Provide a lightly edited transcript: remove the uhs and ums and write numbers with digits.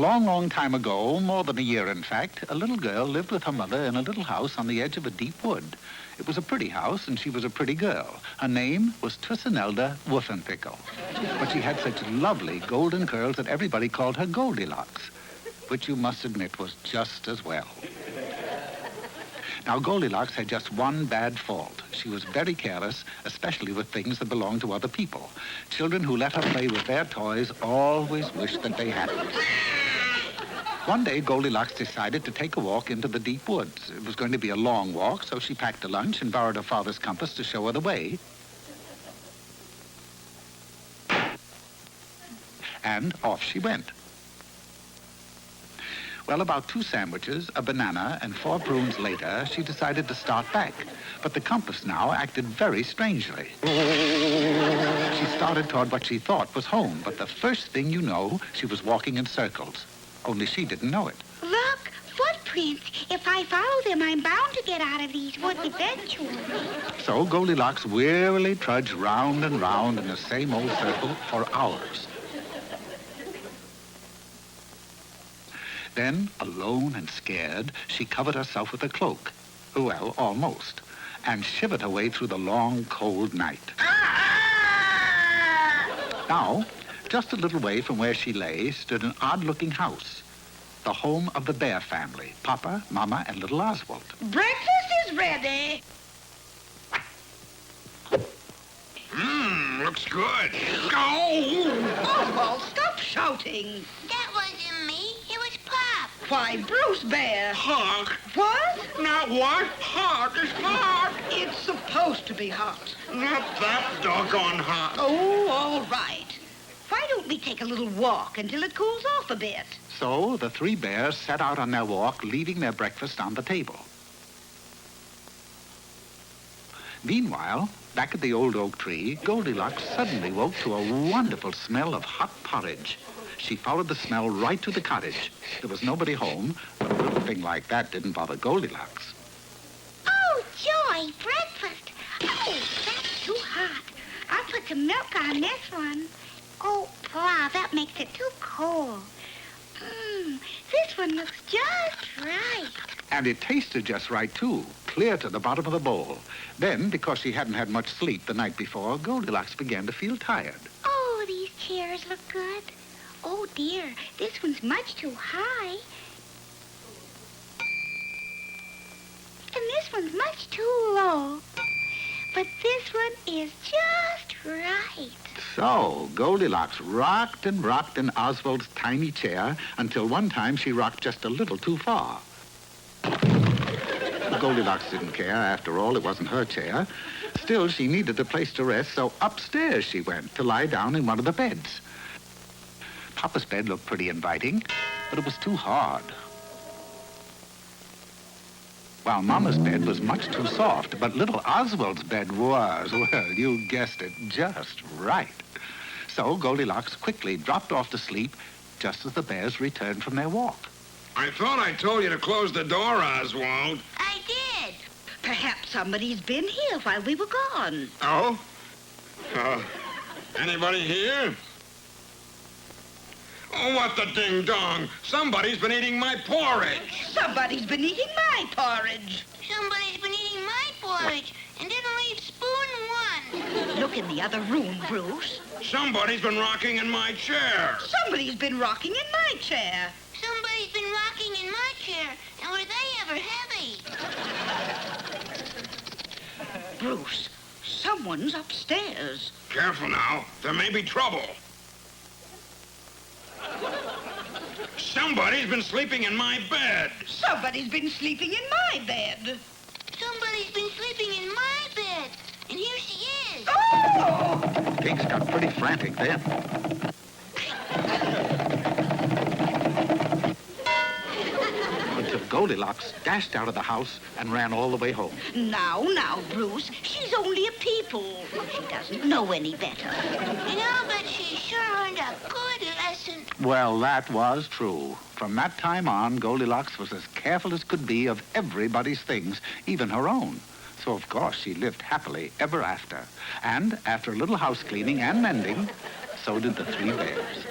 long, long time ago, more than a year in fact, a little girl lived with her mother in a little house on the edge of a deep wood. It was a pretty house, and she was a pretty girl. Her name was Twissenelda Wolfenpickel. But she had such lovely golden curls that everybody called her Goldilocks, which you must admit was just as well. Now, Goldilocks had just one bad fault. She was very careless, especially with things that belonged to other people. Children who let her play with their toys always wished that they hadn't. One day, Goldilocks decided to take a walk into the deep woods. It was going to be a long walk, so she packed a lunch and borrowed her father's compass to show her the way. And off she went. Well, about 2 sandwiches, a banana, and 4 prunes later, she decided to start back. But the compass now acted very strangely. She started toward what she thought was home, but the first thing you know, she was walking in circles. Only she didn't know it. Look, footprints. If I follow them, I'm bound to get out of these woods eventually. So Goldilocks wearily trudged round and round in the same old circle for hours. Then, alone and scared, she covered herself with a cloak. Well, almost. And shivered her way through the long, cold night. Now, just a little way from where she lay stood an odd-looking house. The home of the Bear family, Papa, Mama, and little Oswald. Breakfast is ready. Looks good. Go! Oswald, stop shouting. That wasn't me. It was Pop. Why, Bruce Bear. Hot. What? Not what? Hot. It's hot. It's supposed to be hot. Not that doggone hot. Oh, all right. Why don't we take a little walk until it cools off a bit? So the 3 bears set out on their walk, leaving their breakfast on the table. Meanwhile, back at the old oak tree, Goldilocks suddenly woke to a wonderful smell of hot porridge. She followed the smell right to the cottage. There was nobody home, but a little thing like that didn't bother Goldilocks. Oh, joy, breakfast. Oh, that's too hot. I'll put some milk on this one. Oh, Pop, that makes it too cold. This one looks just right. And it tasted just right, too, clear to the bottom of the bowl. Then, because she hadn't had much sleep the night before, Goldilocks began to feel tired. Oh, these chairs look good. Oh, dear, this one's much too high. And this one's much too low. But this one is just right. So, Goldilocks rocked and rocked in Oswald's tiny chair until one time she rocked just a little too far. Goldilocks didn't care. After all, it wasn't her chair. Still, she needed a place to rest, so upstairs she went to lie down in one of the beds. Papa's bed looked pretty inviting, but it was too hard. While Mama's bed was much too soft, but little Oswald's bed was, well, you guessed it, just right. So Goldilocks quickly dropped off to sleep just as the bears returned from their walk. I thought I told you to close the door, Oswald. I did. Perhaps somebody's been here while we were gone. Oh? Anybody here? Oh, what the ding-dong! Somebody's been eating my porridge! Somebody's been eating my porridge. Somebody's been eating my porridge and didn't leave spoon 1. Look in the other room, Bruce. Somebody's been rocking in my chair! Somebody's been rocking in my chair. Somebody's been rocking in my chair, and were they ever heavy? Bruce, someone's upstairs. Careful now. There may be trouble. Somebody's been sleeping in my bed. Somebody's been sleeping in my bed. Somebody's been sleeping in my bed, and here she is. Oh! Things got pretty frantic then. Until Goldilocks dashed out of the house and ran all the way home. Now, Bruce, she's only a people. She doesn't know any better. And I'll bet she sure learned a good lesson. Well, that was true. From that time on, Goldilocks was as careful as could be of everybody's things, even her own. So, of course, she lived happily ever after. And after a little house cleaning and mending, so did the 3 bears.